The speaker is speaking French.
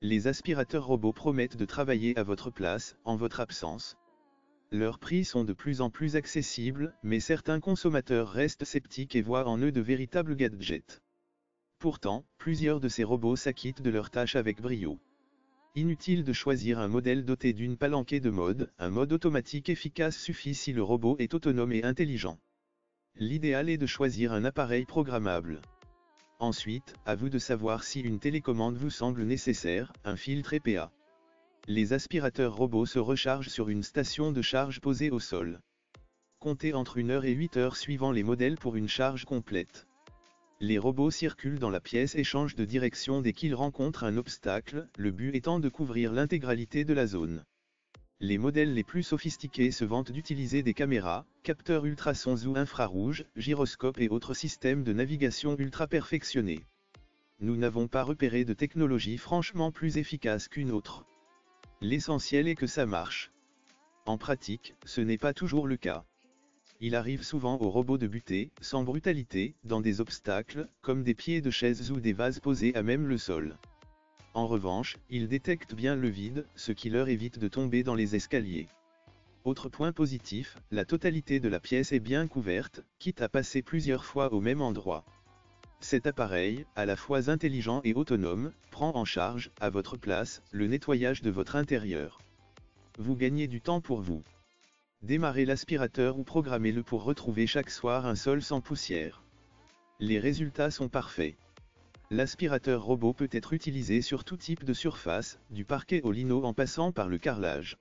Les aspirateurs robots promettent de travailler à votre place, en votre absence. Leurs prix sont de plus en plus accessibles, mais certains consommateurs restent sceptiques et voient en eux de véritables gadgets. Pourtant, plusieurs de ces robots s'acquittent de leurs tâches avec brio. Inutile de choisir un modèle doté d'une palanquée de mode, un mode automatique efficace suffit si le robot est autonome et intelligent. L'idéal est de choisir un appareil programmable. Ensuite, à vous de savoir si une télécommande vous semble nécessaire, un filtre EPA. Les aspirateurs robots se rechargent sur une station de charge posée au sol. Comptez entre 1 heure et 8 heures suivant les modèles pour une charge complète. Les robots circulent dans la pièce et changent de direction dès qu'ils rencontrent un obstacle, le but étant de couvrir l'intégralité de la zone. Les modèles les plus sophistiqués se vantent d'utiliser des caméras, capteurs ultrasons ou infrarouges, gyroscopes et autres systèmes de navigation ultra perfectionnés. Nous n'avons pas repéré de technologie franchement plus efficace qu'une autre. L'essentiel est que ça marche. En pratique, ce n'est pas toujours le cas. Il arrive souvent aux robots de buter, sans brutalité, dans des obstacles, comme des pieds de chaises ou des vases posés à même le sol. En revanche, ils détectent bien le vide, ce qui leur évite de tomber dans les escaliers. Autre point positif, la totalité de la pièce est bien couverte, quitte à passer plusieurs fois au même endroit. Cet appareil, à la fois intelligent et autonome, prend en charge, à votre place, le nettoyage de votre intérieur. Vous gagnez du temps pour vous. Démarrez l'aspirateur ou programmez-le pour retrouver chaque soir un sol sans poussière. Les résultats sont parfaits. L'aspirateur robot peut être utilisé sur tout type de surface, du parquet au lino en passant par le carrelage.